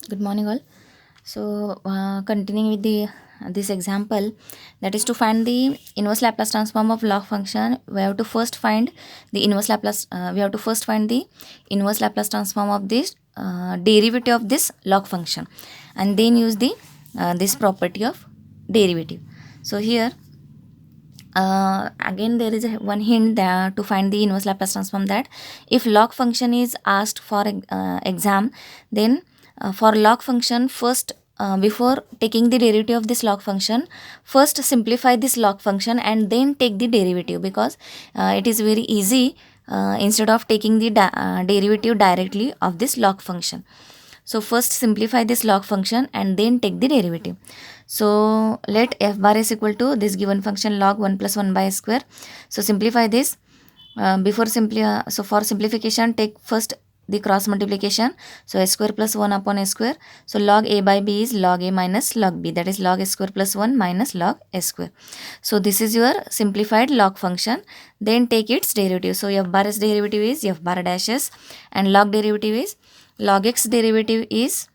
Good morning, all. So, continuing with the this example, that is to find the inverse Laplace transform of log function. We have to first find the inverse Laplace. We have to first find the inverse Laplace transform of this derivative of this log function, and then use the this property of derivative. So here again there is one hint that to find the inverse Laplace transform, that if log function is asked for exam, then for log function first, before taking the derivative of this log function, first simplify this log function and then take the derivative, because it is very easy instead of taking the derivative directly of this log function. So first simplify this log function and then take the derivative. So let f bar is equal to this given function log 1 plus 1 by s square. So simplify this. So for simplification, take first the cross multiplication. So s square plus 1 upon s square. So log a by b is log a minus log b, that is log s square plus 1 minus log s square. So this is your simplified log function. Then take its derivative. So f bar s derivative is f bar dash s, and log derivative is log x derivative is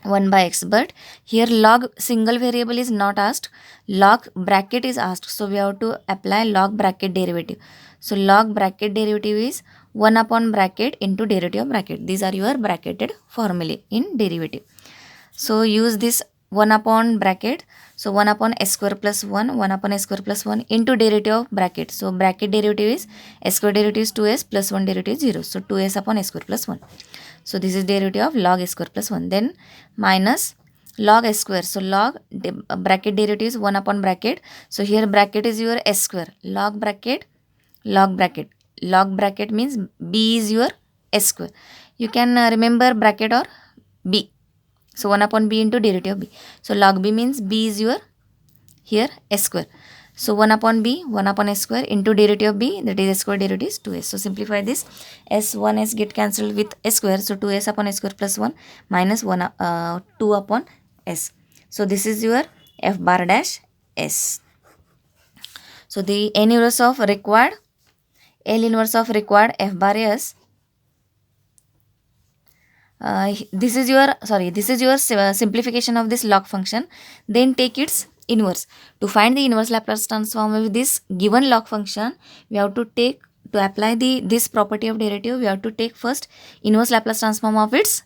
1 by x, but here log single variable is not asked, log bracket is asked, so we have to apply log bracket derivative. So log bracket derivative is 1 upon bracket into derivative of bracket. These are your bracketed formulae in derivative. So use this 1 upon bracket. So 1 upon s square plus 1, 1 upon s square plus 1 into derivative of bracket. So bracket derivative is s square derivative is 2s plus 1 derivative is 0. So 2s upon s square plus 1. So this is derivative of log s square plus 1. Then minus log s square. So log bracket derivative is 1 upon bracket. So here bracket is your s square. Log bracket, log bracket. Log bracket means b is your s square. You can remember bracket or b. So 1 upon b into derivative of b. So log b means b is your here s square. So 1 upon b, 1 upon s square into derivative of b, that is s square derivative is 2s. So simplify this. S1s get cancelled with s square. So 2s upon s square plus 1 minus 2 upon s. So this is your f bar dash s. So the n inverse of required, L inverse of required f bar s. This is your simplification of this log function. Then take its inverse. To find the inverse Laplace transform of this given log function, we have to take, to apply this property of derivative, we have to take first inverse Laplace transform of its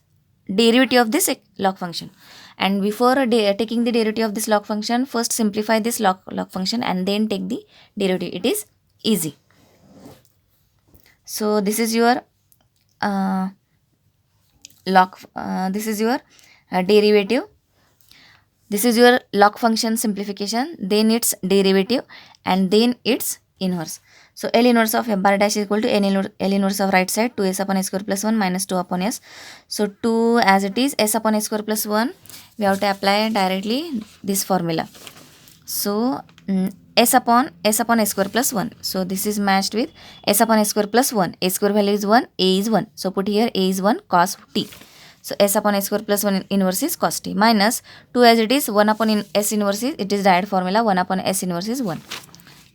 derivative of this log function. And before taking the derivative of this log function, first simplify this log function and then take the derivative. It is easy. So this is your this is your derivative. This is your log function simplification, then its derivative, and then its inverse. So L inverse of f bar dash is equal to L inverse of right side 2s upon s square plus 1 minus 2 upon s. So 2 as it is, s upon s square plus 1, we have to apply directly this formula. So s upon s square plus 1. So this is matched with s upon s square plus 1. A square value is 1, a is 1. So put here a is 1 cos t. So s upon s square plus 1 inverse is cos t, minus 2 as it is, 1 upon s inverse is, it is direct formula, 1 upon s inverse is 1.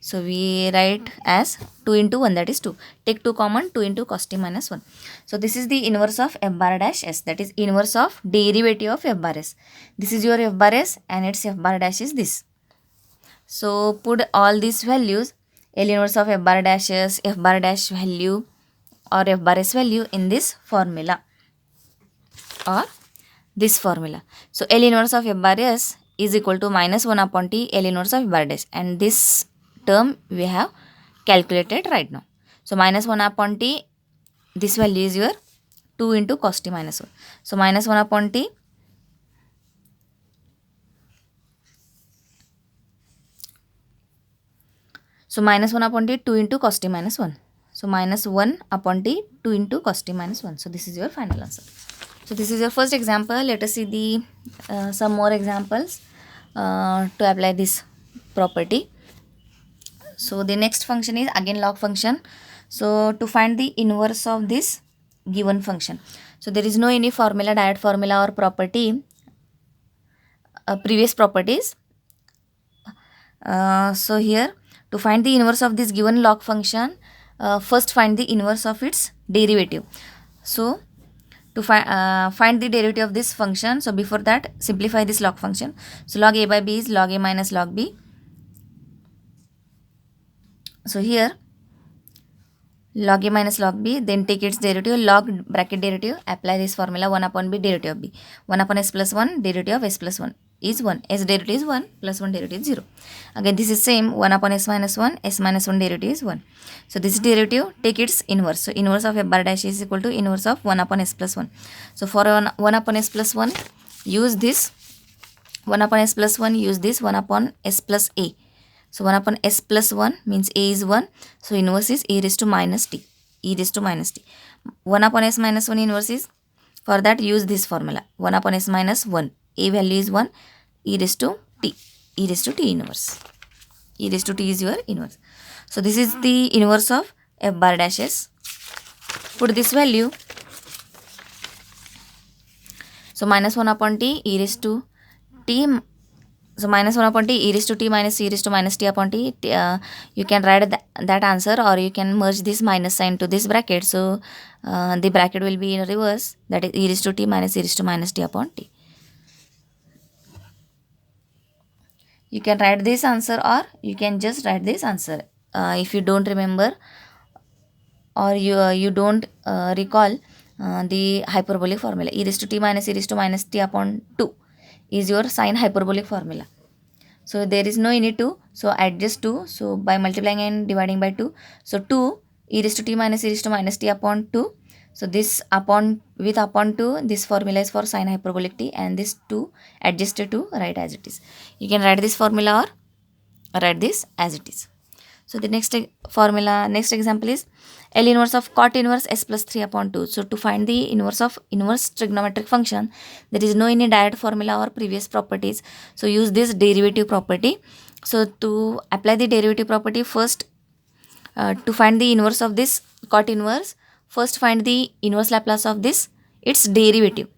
So we write as 2 into 1, that is 2. Take 2 common, 2 into cos t minus 1. So this is the inverse of f bar dash s, that is inverse of derivative of f bar s. This is your f bar s and its f bar dash is this. So put all these values, L inverse of f bar dash s, f bar dash value or f bar s value in this formula or this formula. So L inverse of f bar s is equal to minus 1 upon t L inverse of f bar dash, and this term we have calculated right now. So minus 1 upon t, this value is your 2 into cos t minus 1. So minus 1 upon t, so minus 1 upon t 2 into cos t minus 1. So minus 1 upon t 2 into cos t minus 1. So this is your final answer. So this is your first example. Let us see the some more examples to apply this property. So the next function is again log function. So to find the inverse of this given function. So there is no any formula, direct formula or property, previous properties. So here to find the inverse of this given log function, first find the inverse of its derivative. So to find the derivative of this function. So before that, simplify this log function. So log a by b is log a minus log b. So here log a minus log b, then take its derivative, log bracket derivative, apply this formula, 1 upon b derivative of b. 1 upon s plus 1 derivative of s plus 1 is 1. S derivative is 1 plus 1 derivative is 0. Again this is same, 1 upon s minus 1, s minus 1 derivative is 1. So this derivative, take its inverse. So inverse of f bar dash is equal to inverse of 1 upon s plus 1. So for 1 upon s plus 1, use this 1 upon s plus 1, use this 1 upon s plus a. So 1 upon s plus 1 means a is 1. So inverse is e raised to minus t. E raised to minus t. 1 upon s minus 1 inverse is, for that use this formula. 1 upon s minus 1. A value is 1. E raised to t. E raised to t inverse. E raised to t is your inverse. So this is the inverse of f bar dash s. Put this value. So minus 1 upon t e raised to t. So minus 1 upon t e raised to t minus e raised to minus t upon t. You can write that answer, or you can merge this minus sign to this bracket. So the bracket will be in reverse, that is e raised to t minus e raised to minus t upon t. You can write this answer, or you can just write this answer. If you don't remember, or you don't recall the hyperbolic formula, e raised to t minus e raised to minus t upon 2 is your sine hyperbolic formula. So there is no need to, so adjust 2, so by multiplying and dividing by 2, so 2 e raised to t minus e raised to minus t upon 2. So this upon, with upon 2, this formula is for sine hyperbolic t, and this 2 adjusted to write as it is. You can write this formula or write this as it is. So the next formula, next example is L inverse of cot inverse s plus 3 upon 2. So to find the inverse of inverse trigonometric function, there is no any direct formula or previous properties. So use this derivative property. So to apply the derivative property, first to find the inverse of this cot inverse, first find the inverse Laplace of this, its derivative.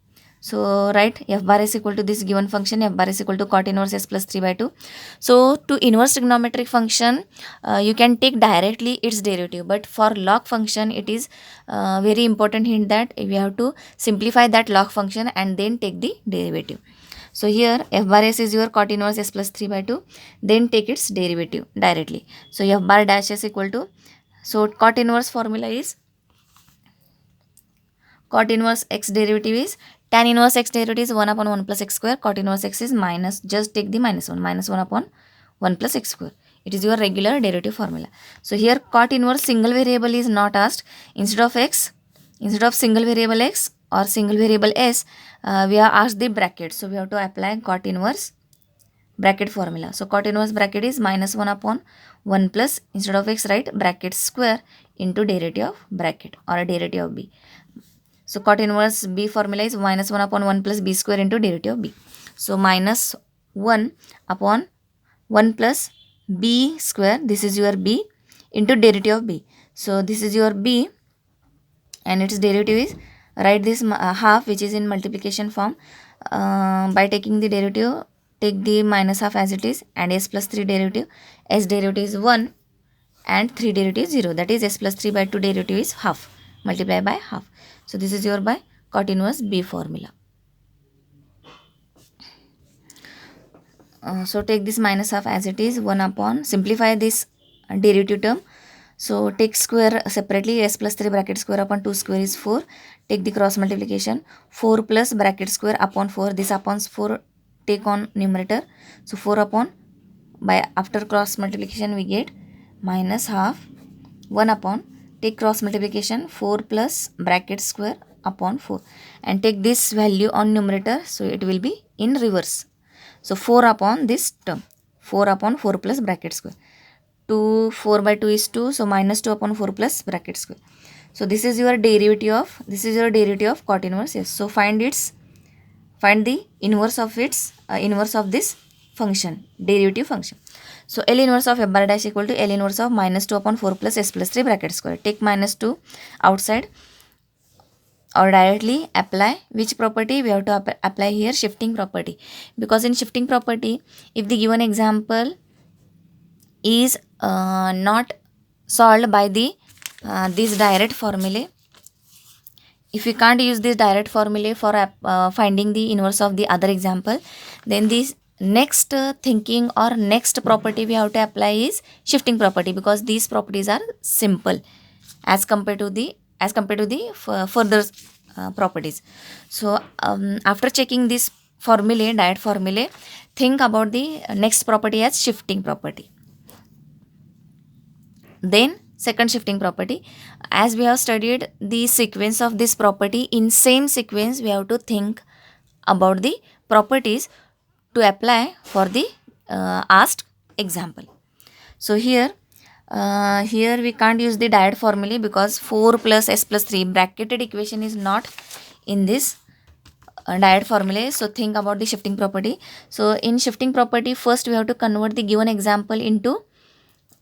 So write f bar is equal to this given function, f bar is equal to cot inverse s plus 3 by 2. So to inverse trigonometric function, you can take directly its derivative, but for log function it is very important hint that we have to simplify that log function and then take the derivative. So here f bar s is your cot inverse s plus 3 by 2, then take its derivative directly. So f bar dash s equal to, so cot inverse formula is, cot inverse x derivative is, tan inverse x derivative is 1 upon 1 plus x square, cot inverse x is minus, just take the minus 1, minus 1 upon 1 plus x square. It is your regular derivative formula. So here cot inverse single variable is not asked. Instead of x, instead of single variable x or single variable s, we are asked the bracket. So we have to apply cot inverse bracket formula. So cot inverse bracket is minus 1 upon 1 plus, instead of x write bracket square into derivative of bracket or derivative of b. So cot inverse b formula is minus 1 upon 1 plus b square into derivative of b. So minus 1 upon 1 plus b square, this is your b, into derivative of b. So this is your b and its derivative is, write this half which is in multiplication form. By taking the derivative, take the minus half as it is, and s plus 3 derivative, s derivative is 1 and 3 derivative is 0, that is s plus 3 by 2 derivative is half, multiply by half. So this is your by cot inverse b formula. So take this minus half as it is, 1 upon, simplify this derivative term. So take square separately, s plus 3 bracket square upon 2 square is 4. Take the cross multiplication, 4 plus bracket square upon 4, this upon 4 take on numerator. So 4 upon, by after cross multiplication we get minus half, 1 upon, take cross multiplication, 4 plus bracket square upon 4, and take this value on numerator, so it will be in reverse. So 4 upon this term, 4 upon 4 plus bracket square, 2, 4 by 2 is 2, so minus 2 upon 4 plus bracket square. So this is your derivative of, this is your derivative of cot inverse s. So find the inverse of its inverse of this function, derivative function. So L inverse of f bar dash equal to L inverse of minus 2 upon 4 plus s plus 3 bracket square. Take minus 2 outside, or directly apply which property we have to apply here, shifting property, because in shifting property, if the given example is not solved by the this direct formula, if we can't use this direct formula for finding the inverse of the other example, then this next thinking or next property we have to apply is shifting property, because these properties are simple as compared to the further properties. So after checking this formulae, direct formulae, think about the next property as shifting property. Then second shifting property, as we have studied the sequence of this property, in same sequence we have to think about the properties to apply for the asked example. So here we can't use the direct formula because 4 plus s plus 3 bracketed equation is not in this direct formula. So think about the shifting property. So in shifting property, first we have to convert the given example into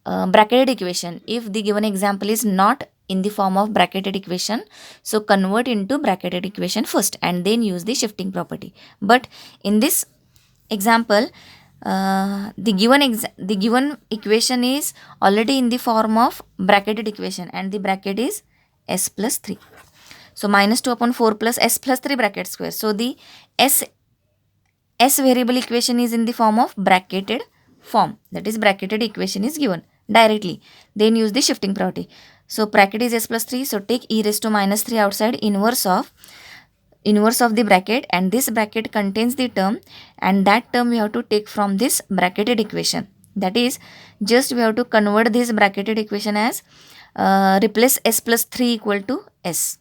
bracketed equation. If the given example is not in the form of bracketed equation, so convert into bracketed equation first and then use the shifting property. But in this example, the given equation is already in the form of bracketed equation and the bracket is s plus 3. So minus 2 upon 4 plus s plus 3 bracket square. So the s variable equation is in the form of bracketed form, that is bracketed equation is given directly. Then use the shifting property. So bracket is s plus 3, so take e raised to minus 3 outside, inverse of the bracket, and this bracket contains the term, and that term we have to take from this bracketed equation. That is, just we have to convert this bracketed equation as replace s plus 3 equal to s,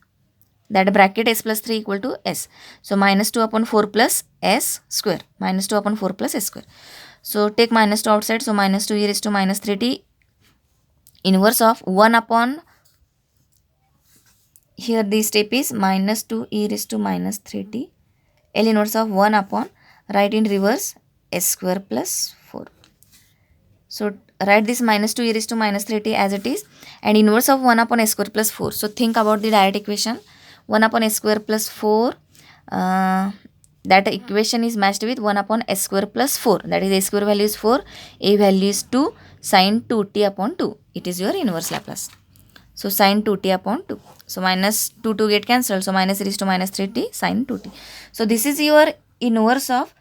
that bracket s plus 3 equal to s. So minus 2 upon 4 plus s square, minus 2 upon 4 plus s square. So take minus 2 outside, so minus 2 e raised to minus 3t, inverse of 1 upon, here the step is minus 2 e raised to minus 3t, L inverse of 1 upon, write in reverse, s square plus 4. So write this minus 2 e raised to minus 3t as it is, and inverse of 1 upon s square plus 4. So think about the direct equation. 1 upon s square plus 4, that equation is matched with 1 upon s square plus 4, that is a square value is 4, a value is 2, sine 2t upon 2, it is your inverse Laplace. So sine 2t upon 2, so minus 2 get cancelled, so minus e raised to minus 3t sine 2t. So this is your inverse of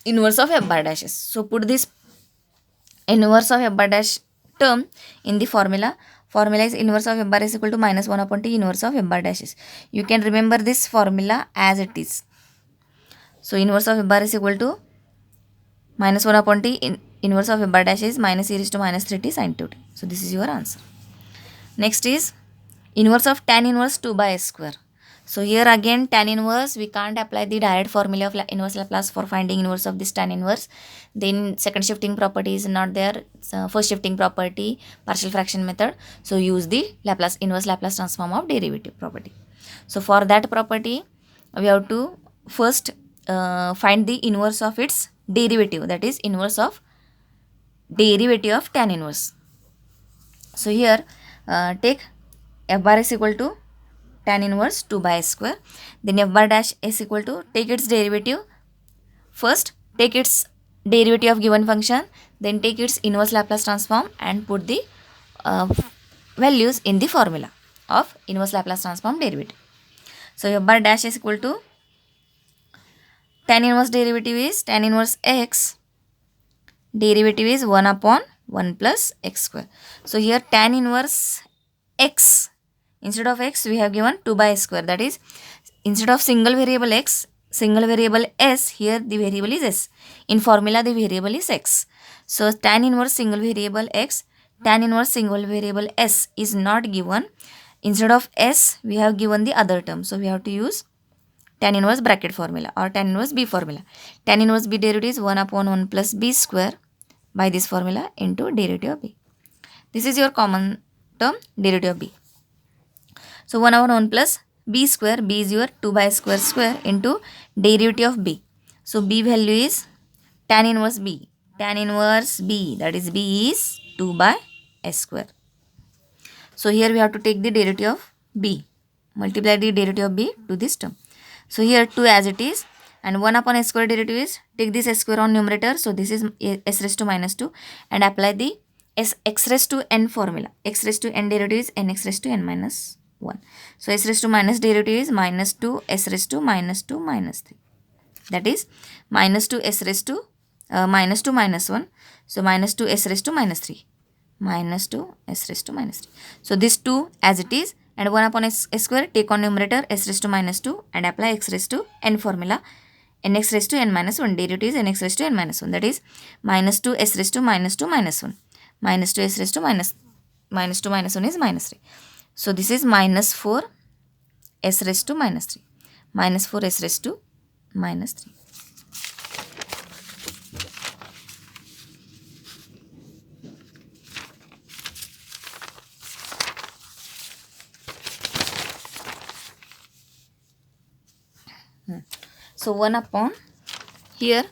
f bar dashes. So put this inverse of f bar dash term in the formula. Formula is inverse of f bar is equal to minus 1 upon t inverse of f bar dashes. You can remember this formula as it is. So inverse of f bar is equal to minus 1 upon t, inverse of f bar dash is minus e raised to minus 3t sine 2t. So this is your answer. Next is inverse of tan inverse 2 by s square. So here again tan inverse, we can't apply the direct formula of inverse Laplace for finding inverse of this tan inverse. Then second shifting property is not there. First shifting property, partial fraction method. So use the inverse Laplace transform of derivative property. So for that property, we have to first find the inverse of its derivative, that is inverse of derivative of tan inverse. So here take f bar is equal to tan inverse 2 by s square, then f bar dash is equal to, take its derivative, first take its derivative of given function, then take its inverse Laplace transform and put the values in the formula of inverse Laplace transform derivative. So f bar dash is equal to, tan inverse derivative is tan inverse x, derivative is 1 upon 1 plus x square. So here tan inverse x, instead of x we have given 2 by s square, that is instead of single variable x, single variable s, here the variable is s. In formula the variable is x. So tan inverse single variable x, tan inverse single variable s is not given. Instead of s we have given the other term. So we have to use tan inverse bracket formula or tan inverse b formula. Tan inverse b derivative is 1 upon 1 plus b square by this formula into derivative of b. This is your common term, derivative of b. So 1 upon 1 plus b square, b is your 2 by square square into derivative of b. So b value is tan inverse b. Tan inverse b, that is b is 2 by s square. So here we have to take the derivative of b. Multiply the derivative of b to this term. So here 2 as it is, and 1 upon s square derivative is, take this s square on numerator. So this is s raised to minus 2 and apply the x raised to n formula. X raised to n derivative is nx raised to n minus 1. So s raised to minus derivative is minus 2 s raised to minus 2 minus 3. That is minus 2 s raised to minus 2 minus 1. So minus 2 s raised to minus 3. Minus 2 s raised to minus 3. So this 2 as it is, and 1 upon s square, take on numerator s raised to minus 2 and apply x raised to n formula. Nx raised to n minus 1, derivative is nx raised to n minus 1. That is minus 2 s raised to minus 2 minus 1. Minus 2 s raised to minus 2 minus 1 is minus 3. So this is minus 4 s raised to minus 3. Minus 4 s raised to minus 3. So 1 upon here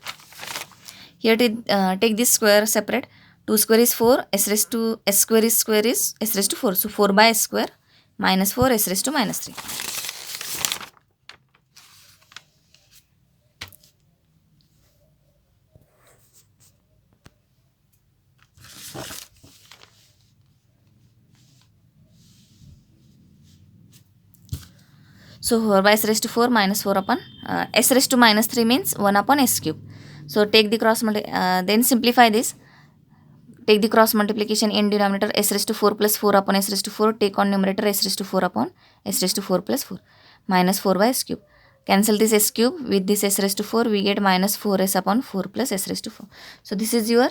take this square separate. 2 square is 4, s raised to s square is s raised to 4. So 4 by s square minus 4 s raised to minus 3. So 4 by s raised to 4 minus 4 upon s raised to minus 3 means 1 upon s cube. So take the then simplify this. Take the cross multiplication in denominator s raised to 4 plus 4 upon s raised to 4. Take on numerator s raised to 4 upon s raised to 4 plus 4 minus 4 by s cube. Cancel this s cube with this s raised to 4. We get minus 4s upon 4 plus s raised to 4. So this is your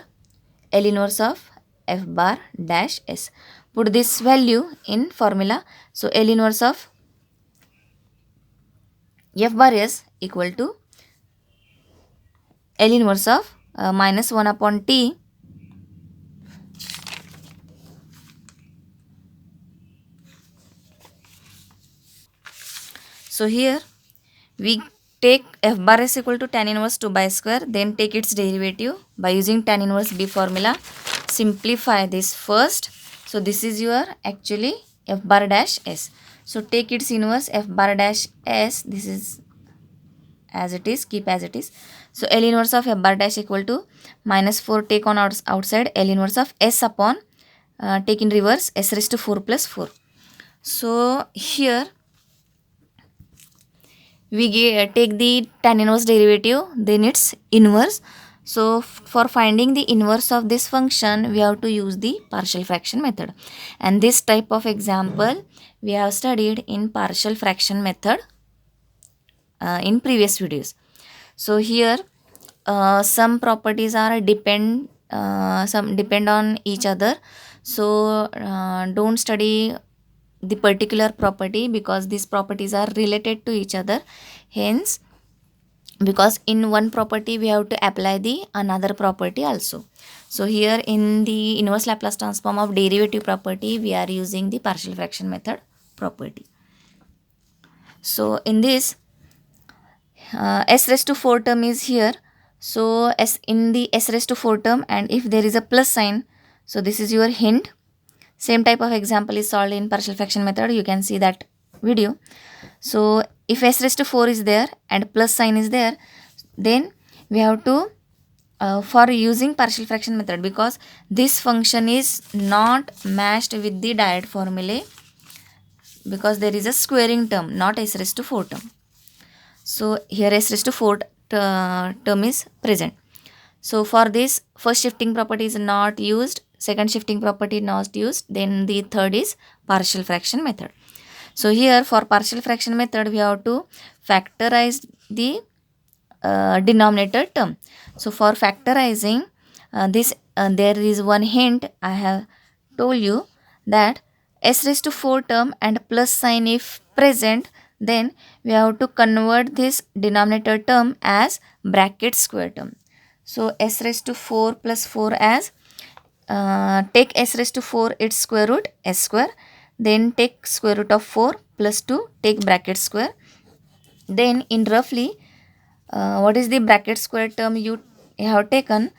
L inverse of f bar dash s. Put this value in formula. So L inverse of f bar s equal to L inverse of minus 1 upon t So here we take f bar s equal to tan inverse 2 by square, then take its derivative by using tan inverse b formula. Simplify this first. So this is your actually f bar dash s. So take its inverse f bar dash s. This is as it is, keep as it is. So L inverse of f bar dash equal to minus 4, take on outside L inverse of s upon take in reverse s raised to 4 plus 4. So here we take the tan inverse derivative, then its inverse. So for finding the inverse of this function, we have to use the partial fraction method, and this type of example we have studied in partial fraction method in previous videos. So here some properties are some depend on each other. So don't study the particular property because these properties are related to each other. Hence, because in one property we have to apply the another property also. So here in the inverse Laplace transform of derivative property, we are using the partial fraction method property. So in this s raised to 4 term is here. So in the s raised to 4 term, and if there is a plus sign, so this is your hint. Same type of example is solved in partial fraction method. You can see that video. So if s raised to 4 is there and plus sign is there, then we have to for using partial fraction method, because this function is not matched with the direct formulae because there is a squaring term, not s raised to 4 term. So here s raised to 4 term is present. So for this, first shifting property is not used, second shifting property not used, then the third is partial fraction method. So here for partial fraction method, we have to factorize the denominator term. So for factorizing this, there is one hint I have told you, that s raised to 4 term and plus sign if present, then we have to convert this denominator term as bracket square term. So s raised to 4 plus 4 as take s raised to 4 its square root s square, then take square root of 4 plus 2, take bracket square. Then in roughly what is the bracket square term you have taken,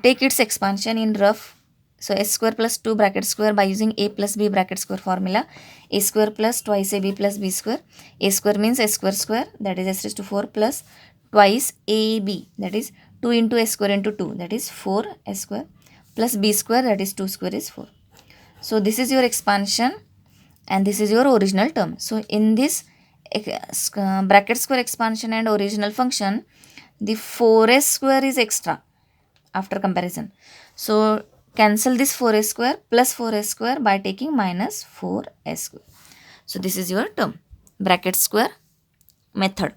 take its expansion in rough. So s square plus 2 bracket square by using a plus b bracket square formula, a square plus twice ab plus b square. A square means s square square, that is s raised to 4 plus twice ab, that is 2 into s square into 2, that is 4 s square, plus b square, that is 2 square is 4. So this is your expansion, and this is your original term. So in this bracket square expansion and original function, the 4s square is extra after comparison. So cancel this 4s square plus 4s square by taking minus 4s square. So this is your term, bracket square method.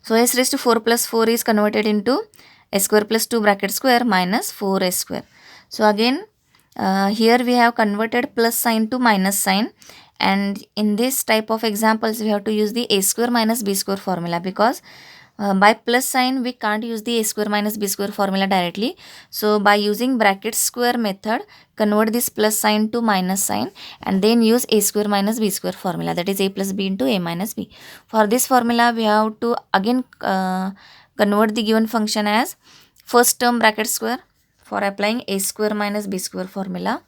So s raised to 4 plus 4 is converted into s square plus 2 bracket square minus 4s square. So again here we have converted plus sign to minus sign, and in this type of examples we have to use the a square minus b square formula, because by plus sign we can't use the a square minus b square formula directly. So by using bracket square method, convert this plus sign to minus sign and then use a square minus b square formula, that is a plus b into a minus b. For this formula we have to again convert the given function as first term bracket square. For applying a square minus b square formula,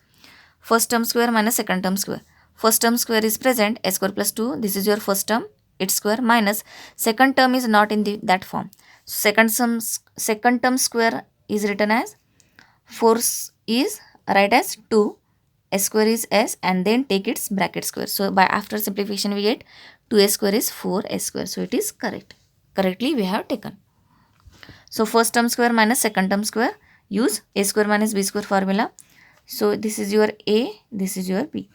first term square minus second term square. First term square is present, a square plus 2, this is your first term, its square, minus second term is not in that form. Second term square is written as 4 is write as 2, s square is s, and then take its bracket square. So by after simplification we get 2s square is 4s square. So it is correct. Correctly we have taken. So first term square minus second term square, use a square minus b square formula. So this is your a, this is your b.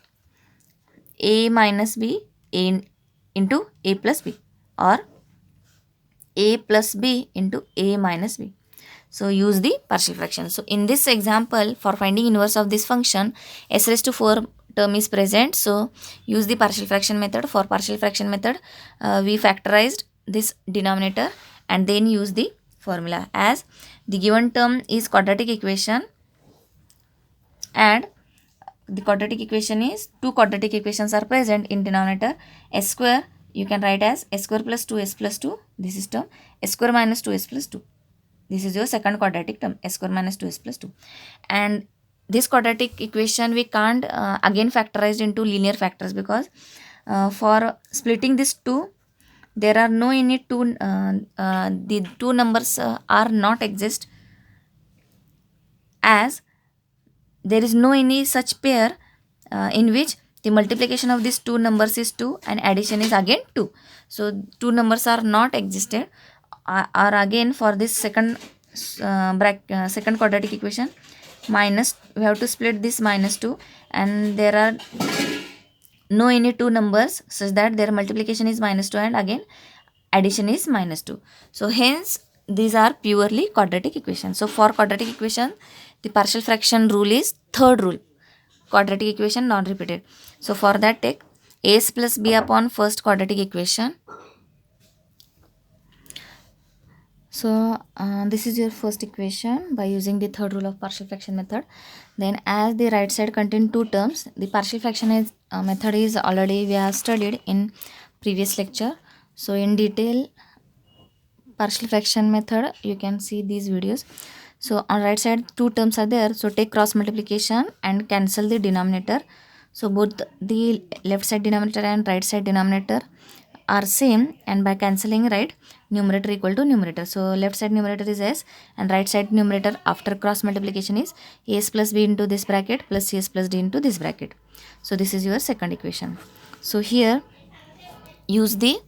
A minus b, a into a plus b, or a plus b into a minus b. So use the partial fraction. So in this example, for finding inverse of this function, s raised to 4 term is present. So use the partial fraction method. For partial fraction method, we factorized this denominator and then use the formula, as the given term is quadratic equation, and the quadratic equation is two quadratic equations are present in denominator. S square you can write as s square plus 2s plus 2, this is term, s square minus 2s plus 2, this is your second quadratic term, s square minus 2s plus 2. And this quadratic equation we can't again factorized into linear factors, because for splitting this 2, there are no any two the two numbers are not exist, as there is no any such pair in which the multiplication of these two numbers is 2 and addition is again 2. So two numbers are not existed, or again for this second second quadratic equation, minus, we have to split this minus 2, and there are no any two numbers such that their multiplication is minus 2 and again addition is minus 2. So hence these are purely quadratic equations. So for quadratic equation, the partial fraction rule is third rule, quadratic equation non-repeated. So for that, take as plus b upon first quadratic equation. So this is your first equation by using the third rule of partial fraction method. Then as the right side contain two terms, the partial fraction is method is already we have studied in previous lecture. So in detail partial fraction method you can see these videos. So on right side two terms are there, so take cross multiplication and cancel the denominator. So both the left side denominator and right side denominator are same, and by cancelling, right, numerator equal to numerator. So left side numerator is s and right side numerator after cross multiplication is as plus b into this bracket plus cs plus d into this bracket. So this is your second equation. So here use the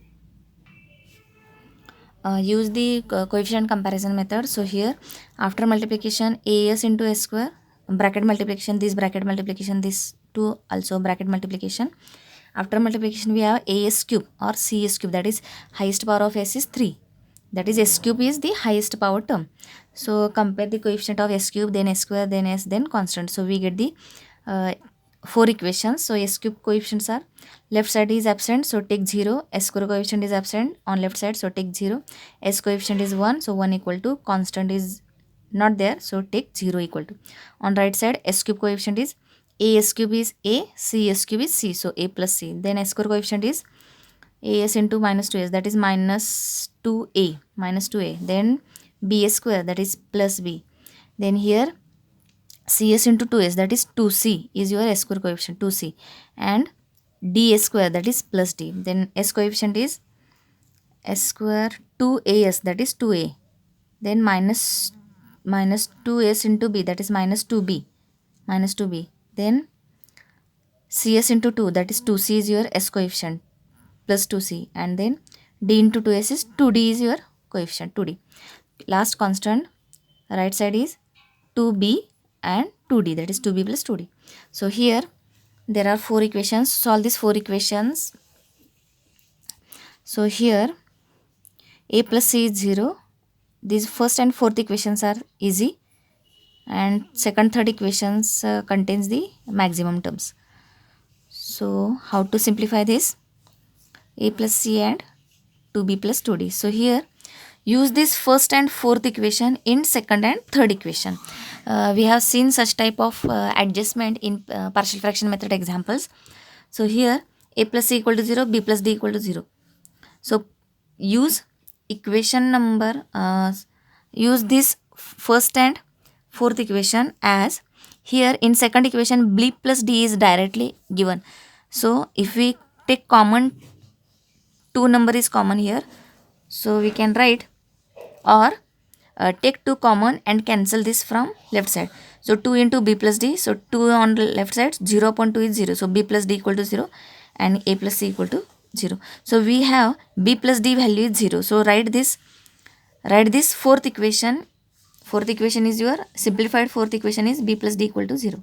coefficient comparison method. So here after multiplication as into s square, bracket multiplication, this bracket multiplication, this two also bracket multiplication. After multiplication we have as cube or cs cube, that is highest power of s is 3, that is s cube is the highest power term. So compare the coefficient of s cube, then s square, then s, then constant. So we get the 4 equations. So s cube coefficients are, left side is absent, so take 0, s square coefficient is absent on left side, so take 0, s coefficient is 1, so 1 equal to, constant is not there, so take 0 equal to. On right side s cube coefficient is as cube is a, cs cube is c, so a plus c. Then s square coefficient is as into minus 2s, that is minus 2a, minus 2a. Then bs square, that is plus b. Then here cs into 2s, that is 2c is your s square coefficient, 2c, and ds square, that is plus d. Then s coefficient is s square 2as, that is 2a. Then minus 2s into b, that is minus 2b, minus 2b. Then cs into 2, that is 2c is your s coefficient, plus 2c, and then d into 2s is 2d is your coefficient, 2d. Last constant right side is 2b and 2d, that is 2b plus 2d. So here there are four equations. Solve these four equations. So here a plus c is 0. These first and fourth equations are easy, and second third equations contains the maximum terms. So how to simplify this? A plus c and 2b plus 2d. So here use this first and fourth equation in second and third equation. We have seen such type of adjustment in partial fraction method examples. So here a plus c equal to 0, b plus d equal to 0. So use equation number, use this first and fourth equation, as here in second equation b plus d is directly given. So if we take common, 2 number is common here, so we can write, or take 2 common and cancel this from left side. So 2 into b plus d, so 2 on the left side, 0 upon 2 is 0, so b plus d equal to 0 and a plus c equal to 0. So we have b plus d value is 0. So write this fourth equation. Fourth equation is your simplified fourth equation is b plus d equal to 0.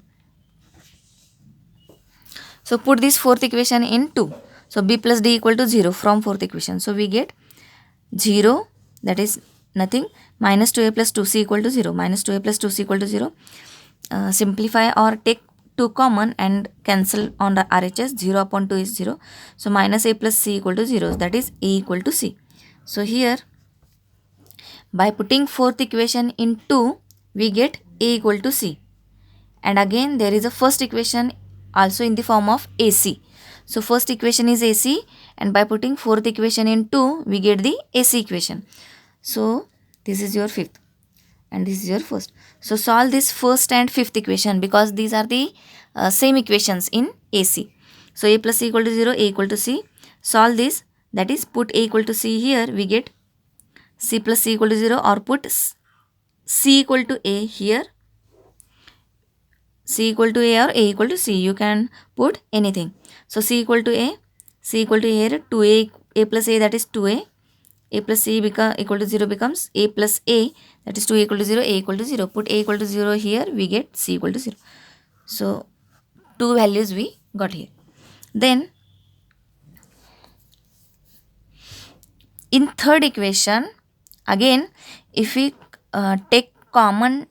So put this fourth equation in 2. So b plus d equal to 0 from fourth equation. So we get 0, that is nothing, minus 2a plus 2c equal to 0. Minus 2a plus 2c equal to 0. Simplify or take 2 common and cancel on the RHS. 0 upon 2 is 0. So minus a plus c equal to 0. That is a equal to c. So here by putting fourth equation in 2, we get a equal to c. And again there is a first equation also in the form of AC. So first equation is AC, and by putting fourth equation in 2, we get the AC equation. So this is your fifth and this is your first. So solve this first and fifth equation, because these are the same equations in AC. So a plus c equal to 0, a equal to c. Solve this, that is put a equal to c here, we get c plus c equal to 0, or put c equal to a here, c equal to a or a equal to c, you can put anything. So c equal to a, c equal to a here, 2a, a plus a, that is 2a, a plus c equal to 0 becomes a plus a, that is 2 equal to 0, a equal to 0. Put a equal to 0 here, we get c equal to 0. So 2 values we got here. Then in third equation, again if we take common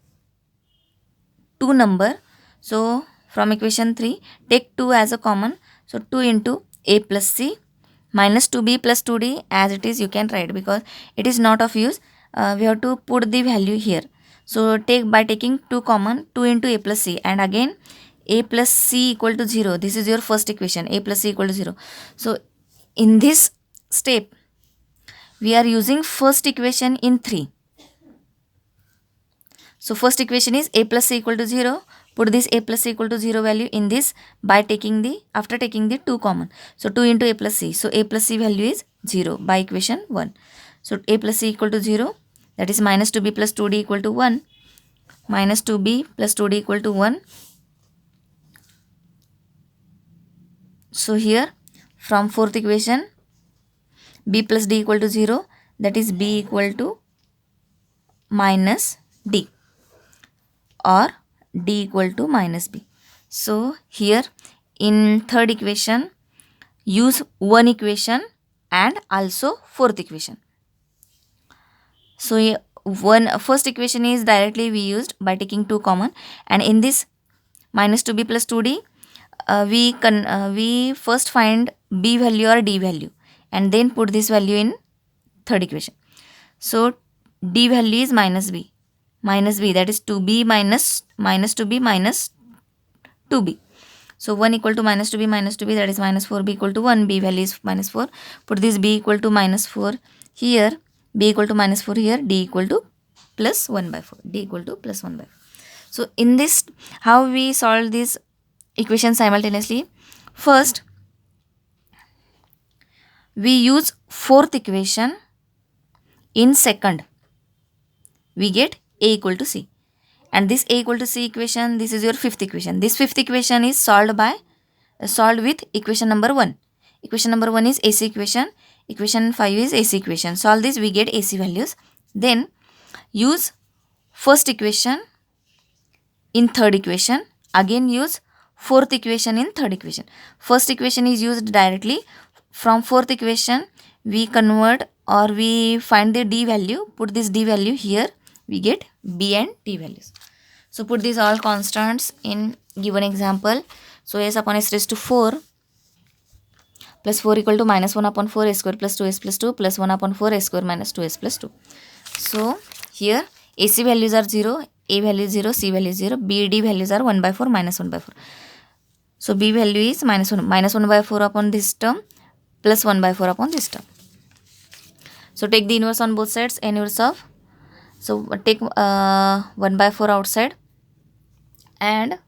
2 number, so from equation 3 take 2 as a common, so 2 into a plus c minus 2b plus 2d, as it is you can write, because it is not of use, we have to put the value here. So take, by taking 2 common, 2 into a plus c, and again a plus c equal to 0, this is your first equation, a plus c equal to 0. So in this step we are using first equation in 3. So first equation is a plus c equal to 0. Put this a plus c equal to 0 value in this by taking the, after taking the 2 common. So 2 into a plus c. So a plus c value is 0 by equation 1. So a plus c equal to 0, that is minus 2b plus 2d equal to 1. Minus 2b plus 2d equal to 1. So here from fourth equation b plus d equal to 0, that is b equal to minus d, or d equal to minus b. So here in third equation use one equation and also fourth equation. So first equation is directly we used by taking 2 common, and in this minus 2b plus 2d we first find b value or d value and then put this value in third equation. So d value is minus b, that is 2b minus 2b minus 2b. So 1 equal to minus 2b minus 2b, that is minus 4b equal to 1, b value is minus 4. Put this b equal to minus 4 here, b equal to minus 4 here, d equal to plus 1 by 4, d equal to plus 1 by 4. So in this, how we solve this equation simultaneously? First we use fourth equation in second, we get a equal to c, and this a equal to c equation, this is your fifth equation. This fifth equation is solved by solved with equation number 1. Equation number 1 is AC equation. Equation 5 is AC equation. Solve this, we get AC values. Then use first equation in third equation. Again use fourth equation in third equation. First equation is used directly. From fourth equation we convert or we find the D value. Put this D value here. We get B and T values. So put these all constants in given example. So s upon s raised to 4 plus 4 equal to minus 1 upon 4 s square plus 2s plus 2 plus 1 upon 4 s square minus 2s plus 2. So here AC values are 0, A value is 0, C value is 0, B, D values are 1 by 4, minus 1 by 4. So B value is minus 1 by 4 upon this term plus 1 by 4 upon this term. So take the inverse on both sides, inverse of, so take 1 by 4 outside and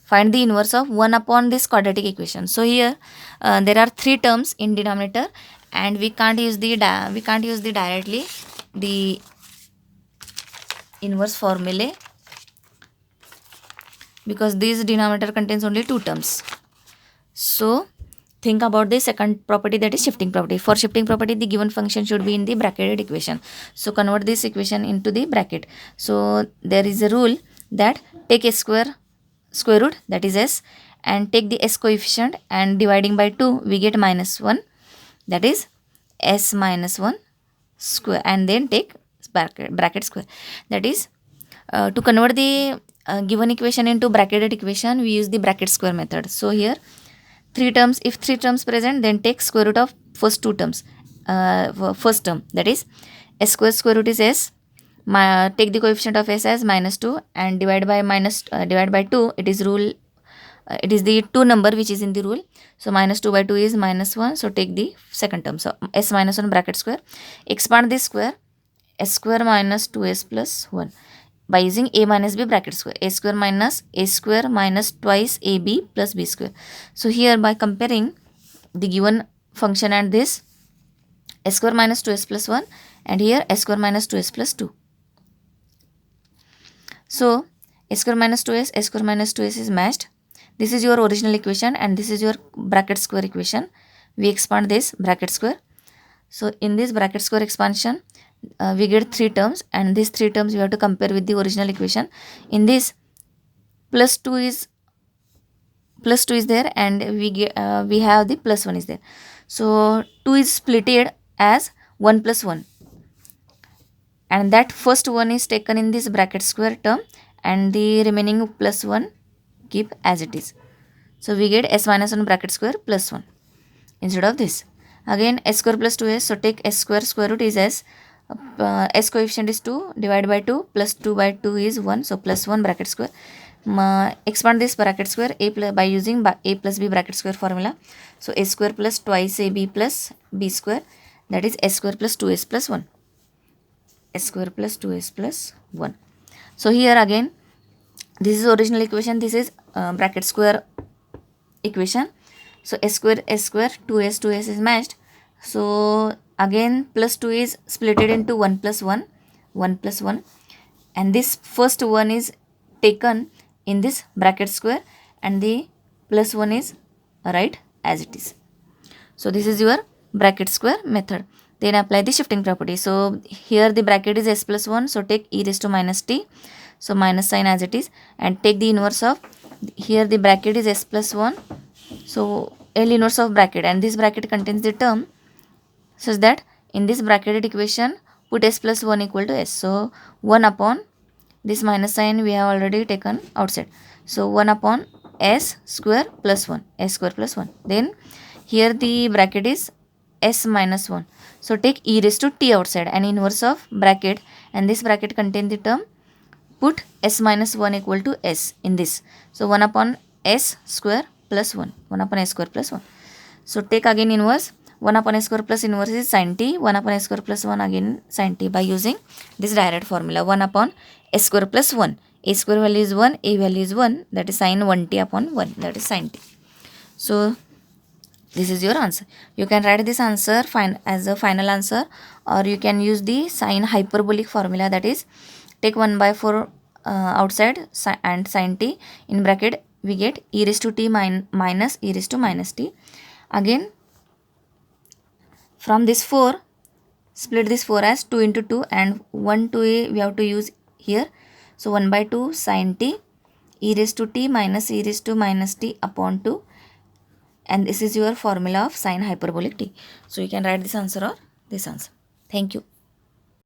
find the inverse of 1 upon this quadratic equation. So here there are 3 terms in denominator and we can't use the directly the inverse formulae because this denominator contains only 2 terms. So think about the second property, that is shifting property. For shifting property, the given function should be in the bracketed equation. So convert this equation into the bracket. So there is a rule that take s square root, that is s, and take the s coefficient and dividing by 2 we get minus 1, that is s minus 1 square, and then take bracket square. That is to convert the given equation into bracketed equation we use the bracket square method. So here 3 terms, if 3 terms present, then take square root of first 2 terms. First term, that is s square root is s, take the coefficient of s as minus 2 and divide by 2. It is rule, it is the 2 number which is in the rule. So minus 2 by 2 is minus 1. So take the second term, so s minus 1 bracket square, expand this square, s square minus 2s plus 1 by using a minus b bracket square, a square minus twice ab plus b square. So here by comparing the given function and this, s square minus 2s plus 1 and here s square minus 2s plus 2. So s square minus 2s, s square minus 2s is matched. This is your original equation and this is your bracket square equation. We expand this bracket square. So in this bracket square expansion we get 3 terms and these 3 terms we have to compare with the original equation. In this plus 2 is there and we have the plus 1 is there. So 2 is splitted as 1 plus 1 and that first one is taken in this bracket square term and the remaining plus 1 keep as it is. So we get s minus 1 bracket square plus 1 instead of this. Again s square plus 2s, so take s square root is s, s coefficient is 2, divide by 2 plus 2 by 2 is 1, so plus 1 bracket square. Expand this bracket square by using a plus b bracket square formula. So a square plus twice ab plus b square, that is s square plus 2s plus 1, s square plus 2s plus 1. So here again this is original equation, this is bracket square equation. So s square 2s is matched. So again plus 2 is splitted into 1 plus 1 and this first one is taken in this bracket square and the plus 1 is right as it is. So this is your bracket square method. Then apply the shifting property. So here the bracket is s plus 1, so take e raised to minus t, so minus sign as it is, and take the inverse of, here the bracket is s plus 1, so L inverse of bracket, and this bracket contains the term such that in this bracketed equation put s plus 1 equal to s. So 1 upon this minus sign we have already taken outside. So 1 upon s square plus 1, s square plus 1. Then here the bracket is s minus 1. So take e raised to t outside and inverse of bracket, and this bracket contains the term, put s minus 1 equal to s in this. So 1 upon s square plus 1, 1 upon s square plus 1. So take again inverse, 1 upon s square plus inverse is sin t, 1 upon s square plus 1 again sin t by using this direct formula, 1 upon s square plus 1. A square value is 1, a value is 1, that is sin 1t upon 1, that is sin t. So this is your answer. You can write this answer as a final answer, or you can use the sine hyperbolic formula, that is take 1 by 4 outside and sin t in bracket we get e raised to t minus e raised to minus t. Again, from this 4, split this 4 as 2 into 2 and 1 to a we have to use here. So 1 by 2 sin t e raised to t minus e raised to minus t upon 2, and this is your formula of sine hyperbolic t. So you can write this answer or this answer. Thank you.